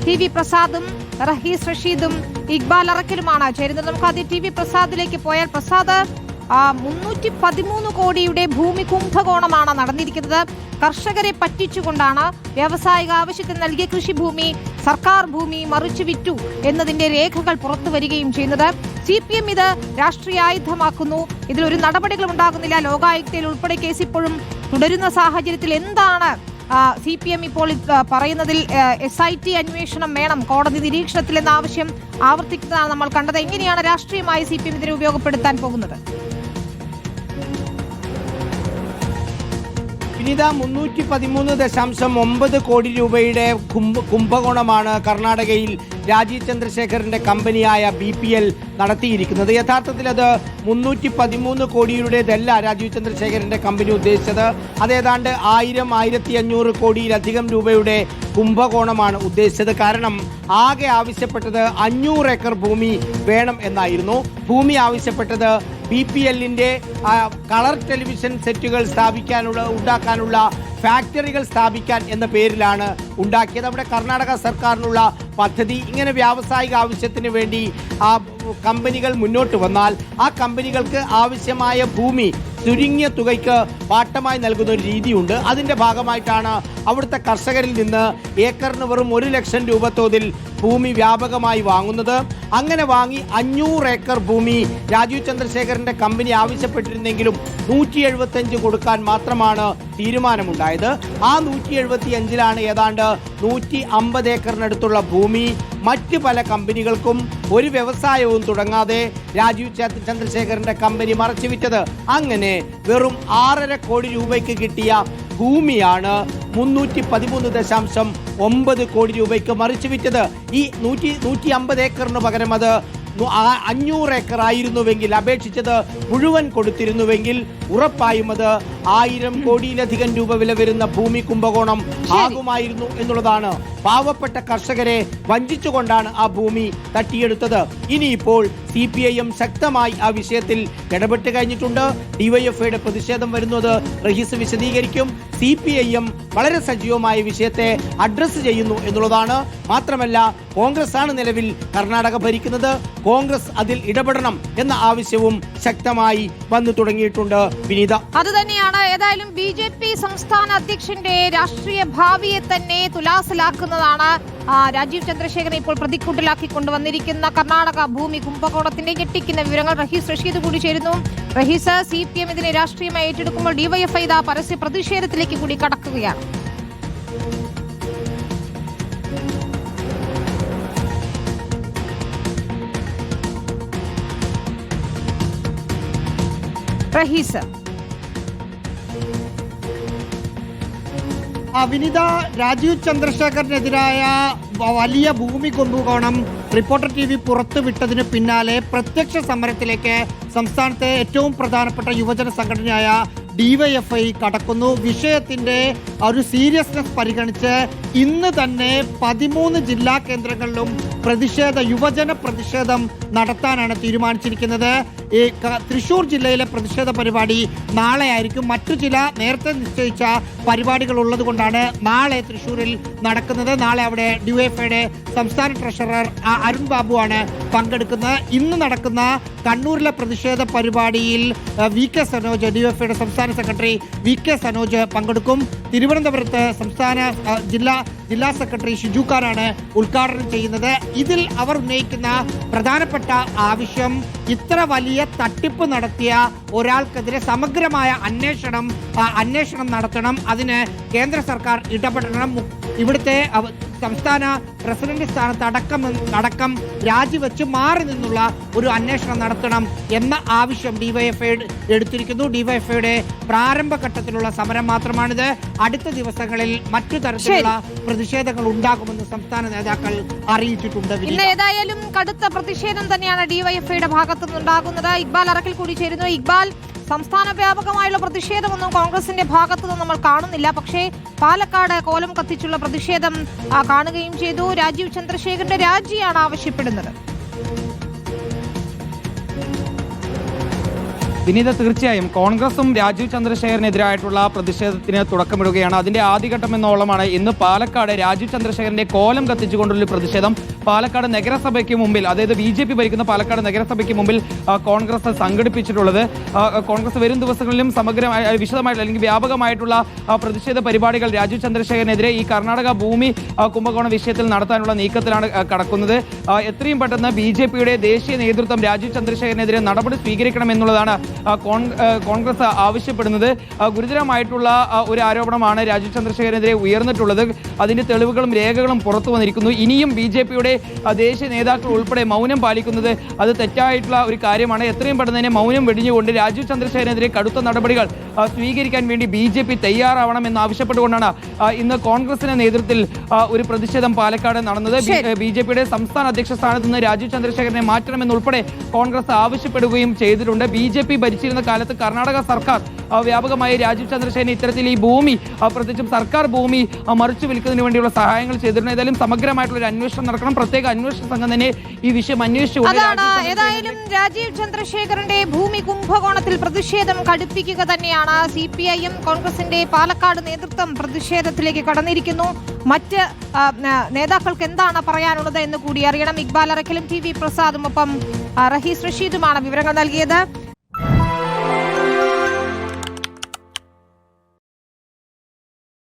TV പ്രസാദും Rahees റഷീദും Iqbal അറക്കലുമാണ് ചേരുന്നത്. നമുക്ക് ആദ്യം TV പ്രസാദിലേക്ക് പോയാൽ, പ്രസാദ്, 313 കോടിയുടെ ഭൂമി കുംഭകോണമാണ് നടന്നിരിക്കുന്നത്. കർഷകരെ പറ്റിച്ചുകൊണ്ടാണ് വ്യാവസായിക ആവശ്യത്തിന് നൽകിയ കൃഷിഭൂമി സർക്കാർ ഭൂമി മറിച്ചു വിറ്റു എന്നതിന്റെ രേഖകൾ പുറത്തു വരികയും ചെയ്യുന്നത്. CPM ഇത് രാഷ്ട്രീയ ആയുധമാക്കുന്നു. ഇതിലൊരു നടപടികളും ഉണ്ടാകുന്നില്ല. ലോകായുക്തയിൽ ഉൾപ്പെടെ കേസ് ഇപ്പോഴും തുടരുന്ന സാഹചര്യത്തിൽ എന്താണ് CPM ഇപ്പോൾ പറയുന്നതിൽ SIT അന്വേഷണം വേണം, കോടതി നിരീക്ഷണത്തിൽ എന്ന ആവശ്യം ആവർത്തിക്കുന്നതാണ് നമ്മൾ കണ്ടത്. എങ്ങനെയാണ് രാഷ്ട്രീയമായി CPM ഇതിനെ ഉപയോഗപ്പെടുത്താൻ പോകുന്നത്? വിനീത, 313.9 കോടി രൂപയുടെ കുംഭകോണമാണ് കർണാടകയിൽ രാജീവ് ചന്ദ്രശേഖറിന്റെ കമ്പനിയായ BPL നടത്തിയിരിക്കുന്നത്. യഥാർത്ഥത്തിൽ അത് 313 കോടിയുടേതല്ല രാജീവ് ചന്ദ്രശേഖറിന്റെ കമ്പനി ഉദ്ദേശിച്ചത്. അതേതാണ്ട് 1000-1500 കോടിയിലധികം രൂപയുടെ കുംഭകോണമാണ് ഉദ്ദേശിച്ചത്. കാരണം ആകെ ആവശ്യപ്പെട്ടത് 500 ഏക്കർ ഭൂമി വേണം എന്നായിരുന്നു. ഭൂമി ആവശ്യപ്പെട്ടത് BPLന്റെ കളർ ടെലിവിഷൻ സെറ്റുകൾ ഉണ്ടാക്കാനുള്ള ഫാക്ടറികൾ സ്ഥാപിക്കാൻ എന്ന പേരിലാണ് ഉണ്ടാക്കിയത്. അവിടെ കർണാടക സർക്കാരിനുള്ള പദ്ധതി, ഇങ്ങനെ വ്യാവസായിക ആവശ്യത്തിന് വേണ്ടി കമ്പനികൾ മുന്നോട്ട് വന്നാൽ ആ കമ്പനികൾക്ക് ആവശ്യമായ ഭൂമി ചുരുങ്ങിയ തുകയ്ക്ക് പാട്ടമായി നൽകുന്ന ഒരു രീതിയുണ്ട്. അതിൻ്റെ ഭാഗമായിട്ടാണ് അവിടുത്തെ കർഷകരിൽ നിന്ന് ഏക്കറിന് വെറും 1 ലക്ഷം രൂപ തോതിൽ ഭൂമി വ്യാപകമായി വാങ്ങുന്നത്. അങ്ങനെ വാങ്ങി 500 ഏക്കർ ഭൂമി രാജീവ് ചന്ദ്രശേഖറിന്റെ കമ്പനി ആവശ്യപ്പെട്ടിരുന്നെങ്കിലും 175 കൊടുക്കാൻ മാത്രമാണ് തീരുമാനമുണ്ടായത്. ആ 175-ലാണ് ഏതാണ്ട് 150 ഏക്കറിനടുത്തുള്ള ഭൂമി മറ്റ് പല കമ്പനികൾക്കും ഒരു വ്യവസായവും തുടങ്ങാതെ രാജീവ് ചന്ദ്രശേഖറിന്റെ കമ്പനി മറച്ചുവിറ്റത്. അങ്ങനെ വെറും 6.5 കോടി രൂപയ്ക്ക് കിട്ടിയ ഭൂമിയാണ് 313.9 കോടി രൂപയ്ക്ക് മറിച്ചു വിറ്റത്. ഈ 150 ഏക്കറിന് പകരം അത് 500 ഏക്കർ ആയിരുന്നുവെങ്കിൽ, അപേക്ഷിച്ചത് മുഴുവൻ കൊടുത്തിരുന്നുവെങ്കിൽ ഉറപ്പായും അത് 1000 കോടിയിലധികം രൂപ വില വരുന്ന ഭൂമി കുംഭകോണം ആകുമായിരുന്നു എന്നുള്ളതാണ്. പാവപ്പെട്ട കർഷകരെ വഞ്ചിച്ചുകൊണ്ടാണ് ആ ഭൂമി തട്ടിയെടുത്തത്. ഇനിയിപ്പോൾ CPIM ശക്തമായി ആ വിഷയത്തിൽ ഇടപെട്ട് കഴിഞ്ഞിട്ടുണ്ട്. DYFIയുടെ പ്രതിഷേധം വരുന്നത് റഹീസ് വിശദീകരിക്കും. CPIM വളരെ സജീവമായ വിഷയത്തെ അഡ്രസ് ചെയ്യുന്നു എന്നുള്ളതാണ്. മാത്രമല്ല, കോൺഗ്രസ് ആണ് നിലവിൽ കർണാടക ഭരിക്കുന്നത്. കോൺഗ്രസ് അതിൽ ഇടപെടണം എന്ന ആവശ്യവും ശക്തമായി വന്നു തുടങ്ങിയിട്ടുണ്ട്. വിനീത, അത് തന്നെയാണ്. ഏതായാലും BJP സംസ്ഥാന അധ്യക്ഷന്റെ രാഷ്ട്രീയ ഭാവിയെ തന്നെ തുലാസിലാക്കുന്നതാണ് രാജീവ് ചന്ദ്രശേഖരനെ ഇപ്പോൾ പ്രതിക്കൂട്ടിലാക്കി കൊണ്ടുവന്നിരിക്കുന്ന കർണാടക ഭൂമി കുംഭകോണത്തിന്റെ ഞെട്ടിക്കുന്ന വിവരങ്ങൾ. റഹീസ് റഷീദ് കൂടി ചേരുന്നു. റഹീസ്, CPM ഇതിനെ രാഷ്ട്രീയമായി ഏറ്റെടുക്കുമ്പോൾ DYFI ഇതാ പരസ്യ പ്രതിഷേധത്തിലേക്ക് കൂടി കടക്കുകയാണ്. റഹീസ്, വിനിത, രാജീവ് ചന്ദ്രശേഖറിനെതിരായ വലിയ ഭൂമി കുംഭകോണം റിപ്പോർട്ടർ TV പുറത്തുവിട്ടതിന് പിന്നാലെ പ്രത്യക്ഷ സമരത്തിലേക്ക് സംസ്ഥാനത്തെ ഏറ്റവും പ്രധാനപ്പെട്ട യുവജന സംഘടനയായ DYFI കടക്കുന്നു. വിഷയത്തിന്റെ ഒരു സീരിയസ്നെസ് പരിഗണിച്ച് ഇന്ന് തന്നെ 13 ജില്ലാ കേന്ദ്രങ്ങളിലും യുവജന പ്രതിഷേധം നടത്താനാണ് തീരുമാനിച്ചിരിക്കുന്നത്. ഈ തൃശ്ശൂർ ജില്ലയിലെ പ്രതിഷേധ പരിപാടി നാളെ ആയിരിക്കും. മറ്റു ചില നേരത്തെ നിശ്ചയിച്ച പരിപാടികൾ ഉള്ളത് കൊണ്ടാണ് നാളെ തൃശ്ശൂരിൽ നടക്കുന്നത്. നാളെ അവിടെ DYFIയുടെ സംസ്ഥാന ട്രഷറർ അരുൺ ബാബുവാണ് പങ്കെടുക്കുന്നത്. ഇന്ന് നടക്കുന്ന കണ്ണൂരിലെ പ്രതിഷേധ പരിപാടിയിൽ VK സനോജ്, DYFIയുടെ സംസ്ഥാന സെക്രട്ടറി VK സനോജ് പങ്കെടുക്കും. തിരുവനന്തപുരത്ത് ജില്ലാ സെക്രട്ടറി ഷിജു ഖാനാണ് ഉദ്ഘാടനം ചെയ്യുന്നത്. ഇതിൽ അവർ ഉന്നയിക്കുന്ന പ്രധാനപ്പെട്ട ആവശ്യം, ഇത്ര വലിയ തട്ടിപ്പ് നടത്തിയ ഒരാൾക്കെതിരെ സമഗ്രമായ അന്വേഷണം നടത്തണം. അതിന് കേന്ദ്ര സർക്കാർ ഇടപെടണം. ഇവിടുത്തെ സംസ്ഥാന പ്രസിഡന്റ് സ്ഥാനത്ത് അടക്കം രാജിവെച്ച് മാറി നിന്നുള്ള ഒരു അന്വേഷണം നടത്തണം എന്ന ആവശ്യം DYFI എടുത്തിരിക്കുന്നു. DYFIയുടെ പ്രാരംഭഘട്ടത്തിലുള്ള സമരം മാത്രമാണിത്. അടുത്ത ദിവസങ്ങളിൽ മറ്റു തരത്തിലുള്ള പ്രതിഷേധങ്ങൾ ഉണ്ടാകുമെന്ന് സംസ്ഥാന നേതാക്കൾ അറിയിച്ചിട്ടുണ്ട്. ഏതായാലും കടുത്ത പ്രതിഷേധം തന്നെയാണ് DYFIയുടെ ഭാഗത്തു നിന്നുണ്ടാകുന്നത്. ഇക്ബാൽ അറക്കൽ കൂടി ചേരുന്നു. ഇക്ബാൽ, സംസ്ഥാന വ്യാപകമായുള്ള പ്രതിഷേധമൊന്നും കോൺഗ്രസിന്റെ ഭാഗത്തുനിന്ന് നമ്മൾ കാണുന്നില്ല. പക്ഷേ പാലക്കാട് കോലം കത്തിച്ചുള്ള പ്രതിഷേധം കാണുകയും ചെയ്തു. രാജീവ് ചന്ദ്രശേഖറിന്റെ രാജിയാണ് ആവശ്യപ്പെടുന്നത്. വിനീത, തീർച്ചയായും കോൺഗ്രസും രാജീവ് ചന്ദ്രശേഖരനെതിരായിട്ടുള്ള പ്രതിഷേധത്തിന് തുടക്കമിടുകയാണ്. അതിന്റെ ആദ്യഘട്ടം എന്നോളമാണ് ഇന്ന് പാലക്കാട് രാജീവ് ചന്ദ്രശേഖരന്റെ കോലം കത്തിച്ചുകൊണ്ടുള്ള പ്രതിഷേധം പാലക്കാട് നഗരസഭയ്ക്ക് മുമ്പിൽ, അതായത് BJP ഭരിക്കുന്ന പാലക്കാട് നഗരസഭയ്ക്ക് മുമ്പിൽ കോൺഗ്രസ് സംഘടിപ്പിച്ചിട്ടുള്ളത്. കോൺഗ്രസ് വരും ദിവസങ്ങളിലും വിശദമായിട്ടുള്ള അല്ലെങ്കിൽ വ്യാപകമായിട്ടുള്ള പ്രതിഷേധ പരിപാടികൾ രാജീവ് ചന്ദ്രശേഖരനെതിരെ ഈ കർണാടക ഭൂമി കുംഭകോണ വിഷയത്തിൽ നടത്താനുള്ള നീക്കത്തിലാണ് കടക്കുന്നത്. എത്രയും പെട്ടെന്ന് BJPയുടെ ദേശീയ നേതൃത്വം രാജീവ് ചന്ദ്രശേഖരനെതിരെ നടപടി സ്വീകരിക്കണമെന്നുള്ളതാണ് കോൺഗ്രസ് ആവശ്യപ്പെടുന്നത്. ഗുരുതരമായിട്ടുള്ള ഒരു ആരോപണമാണ് രാജീവ് ചന്ദ്രശേഖരനെതിരെ ഉയർന്നിട്ടുള്ളത്. അതിന്റെ തെളിവുകളും രേഖകളും പുറത്തു വന്നിരിക്കുന്നു. ഇനിയും BJPയുടെ ദേശീയ നേതാക്കൾ ഉൾപ്പെടെ മൗനം പാലിക്കുന്നത് അത് തെറ്റായിട്ടുള്ള ഒരു കാര്യമാണ്. എത്രയും പെട്ടെന്ന് തന്നെ മൗനം വെടിഞ്ഞുകൊണ്ട് രാജീവ് ചന്ദ്രശേഖരനെതിരെ കടുത്ത നടപടികൾ സ്വീകരിക്കാൻ വേണ്ടി BJP തയ്യാറാവണമെന്ന് ആവശ്യപ്പെട്ടുകൊണ്ടാണ് ഇന്ന് കോൺഗ്രസിന്റെ നേതൃത്വത്തിൽ ഒരു പ്രതിഷേധം പാലക്കാട് നടന്നത്. BJPയുടെ സംസ്ഥാന അധ്യക്ഷ സ്ഥാനത്ത് നിന്ന് രാജീവ് ചന്ദ്രശേഖരനെ മാറ്റണമെന്നുൾപ്പെടെ കോൺഗ്രസ് ആവശ്യപ്പെടുകയും ചെയ്തിട്ടുണ്ട്. BJP ഭരിച്ചിരുന്ന കാലത്ത് കർണാടക സർക്കാർ വ്യാപകമായി രാജീവ് ചന്ദ്രശേഖരൻ ഇത്തരത്തിൽ ഈ ഭൂമി, പ്രത്യേകിച്ചും സർക്കാർ ഭൂമി മറിച്ചു വിൽക്കുന്നതിന് വേണ്ടിയുള്ള സഹായങ്ങൾ ചെയ്തിട്ടുണ്ട്. ഏതായാലും സമഗ്രമായിട്ടുള്ള ഒരു അന്വേഷണം നടക്കണം. പ്രത്യേക അന്വേഷണ സംഘം തന്നെ ഈ വിഷയം അന്വേഷിച്ചുകൊണ്ട് ഏതായാലും രാജീവ് ചന്ദ്രശേഖരന്റെ ഭൂമി കുംഭകോണത്തിൽ പ്രതിഷേധം കടുപ്പിക്കുക തന്നെയാണ്. CPIM കോൺഗ്രസിന്റെ പാലക്കാട് നേതൃത്വം പ്രതിഷേധത്തിലേക്ക് കടന്നിരിക്കുന്നു. മറ്റ് നേതാക്കൾക്ക് എന്താണ് പറയാനുള്ളത് എന്ന് കൂടി അറിയണം. ഇക്ബാൽ അറക്കലും TV പ്രസാദും ഒപ്പം റഹീസ് റഷീദുമാണ് വിവരങ്ങൾ നൽകിയത്.